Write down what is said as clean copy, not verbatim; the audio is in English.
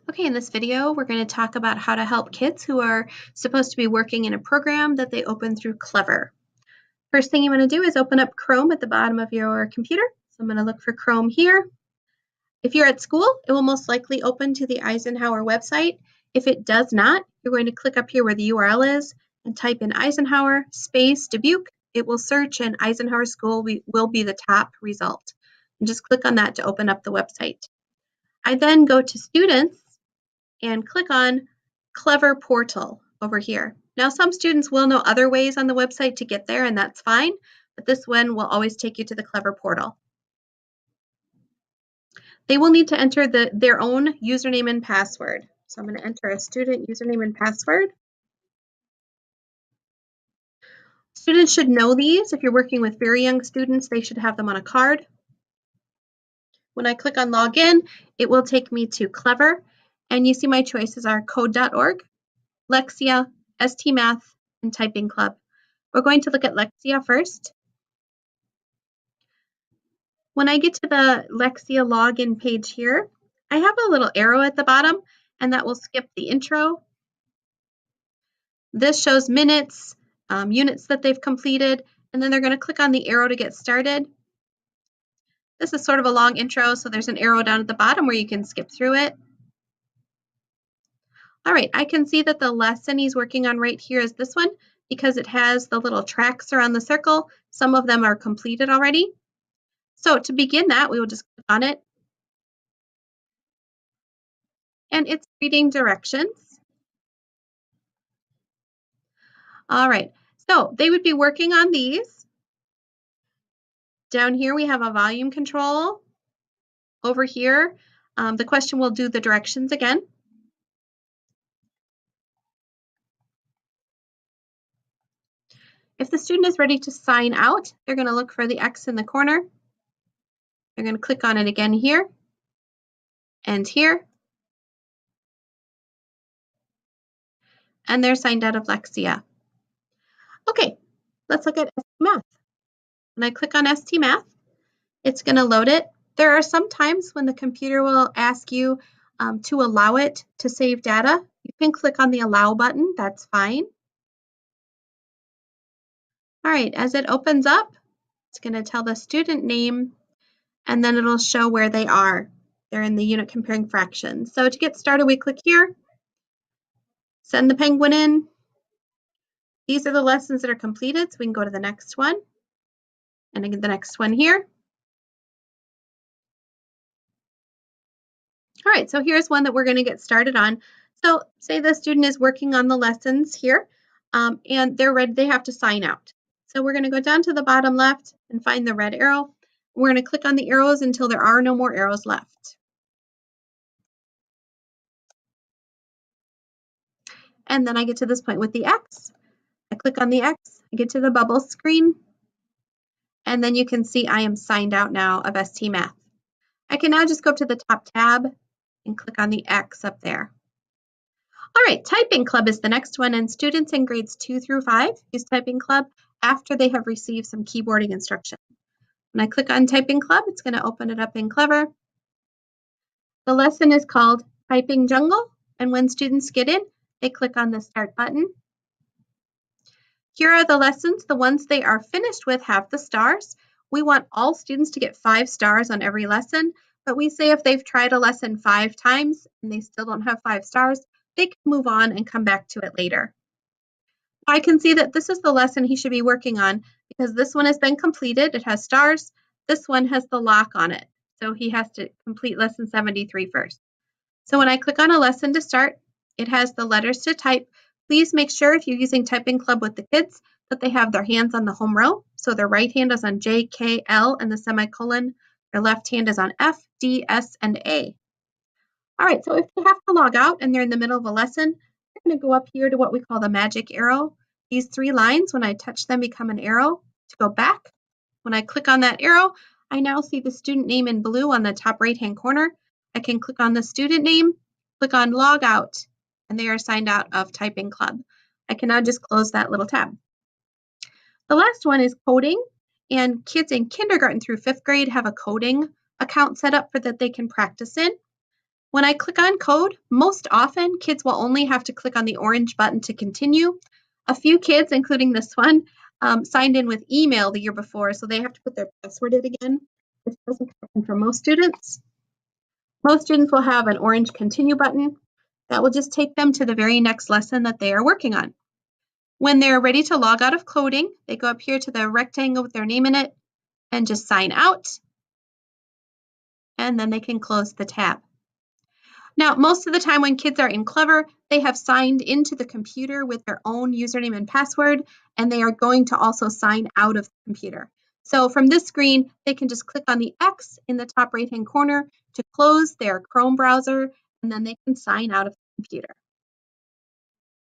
Okay, in this video, we're going to talk about how to help kids who are supposed to be working in a program that they open through Clever. First thing you want to do is open up Chrome at the bottom of your computer. So I'm going to look for Chrome here. If you're at school, it will most likely open to the Eisenhower website. If it does not, you're going to click up here where the URL is and type in Eisenhower space Dubuque. It will search and Eisenhower School will be the top result. And just click on that to open up the website. I then go to Students and click on Clever Portal over here. Now, some students will know other ways on the website to get there, and that's fine, but this one will always take you to the Clever Portal. They will need to enter their own username and password. So I'm going to enter a student username and password. Students should know these. If you're working with very young students, they should have them on a card. When I click on Login, it will take me to Clever, and you see my choices are code.org, Lexia, STMath, and Typing Club. We're going to look at Lexia first. When I get to the Lexia login page here, I have a little arrow at the bottom, and that will skip the intro. This shows minutes, units that they've completed, and then they're going to click on the arrow to get started. This is sort of a long intro, so there's an arrow down at the bottom where you can skip through it. All right, I can see that the lesson he's working on right here is this one because it has the little tracks around the circle. Some of them are completed already. So to begin that, we will just click on it. And it's reading directions. All right, so they would be working on these. Down here, we have a volume control. Over here, the question will do the directions again. If the student is ready to sign out, they're going to look for the X in the corner. They're going to click on it again here and here. And they're signed out of Lexia. Okay, let's look at STMath. When I click on STMath, it's going to load it. There are some times when the computer will ask you to allow it to save data. You can click on the Allow button. That's fine. All right, as it opens up, it's going to tell the student name, and then it'll show where they are. They're in the unit comparing fractions. So to get started, we click here, send the penguin in. These are the lessons that are completed, so we can go to the next one, and again, the next one here. All right, so here's one that we're going to get started on. So say the student is working on the lessons here, and they're ready, they have to sign out. So we're going to go down to the bottom left and find the red arrow. We're going to click on the arrows until there are no more arrows left. And then I get to this point with the X. I click on the X, I get to the bubble screen, and then you can see I am signed out now of STMath. I can now just go to the top tab and click on the X up there. All right, Typing Club is the next one, and students in grades 2 through 5 use Typing Club after they have received some keyboarding instruction. When I click on Typing Club, it's going to open it up in Clever. The lesson is called Typing Jungle, and when students get in, they click on the Start button. Here are the lessons. The ones they are finished with have the stars. We want all students to get 5 stars on every lesson, but we say if they've tried a lesson 5 times and they still don't have 5 stars, they can move on and come back to it later. I can see that this is the lesson he should be working on because this one has been completed. It has stars. This one has the lock on it, so he has to complete lesson 73 first. So when I click on a lesson to start, it has the letters to type. Please make sure if you're using Typing Club with the kids that they have their hands on the home row. So their right hand is on J, K, L, and the semicolon. Their left hand is on F, D, S, and A. All right, so if they have to log out and they're in the middle of a lesson, they're going to go up here to what we call the magic arrow. These 3 lines, when I touch them, become an arrow to go back. When I click on that arrow, I now see the student name in blue on the top right-hand corner. I can click on the student name, click on Log Out, and they are signed out of Typing Club. I can now just close that little tab. The last one is coding, and kids in kindergarten through 5th grade have a coding account set up for that they can practice in. When I click on code, most often kids will only have to click on the orange button to continue. A few kids, including this one, signed in with email the year before, so they have to put their password in again. This doesn't happen for most students. Most students will have an orange continue button. That will just take them to the very next lesson that they are working on. When they're ready to log out of coding, they go up here to the rectangle with their name in it and just sign out. And then they can close the tab. Now, most of the time when kids are in Clever, they have signed into the computer with their own username and password, and they are going to also sign out of the computer. So from this screen, they can just click on the X in the top right-hand corner to close their Chrome browser, and then they can sign out of the computer.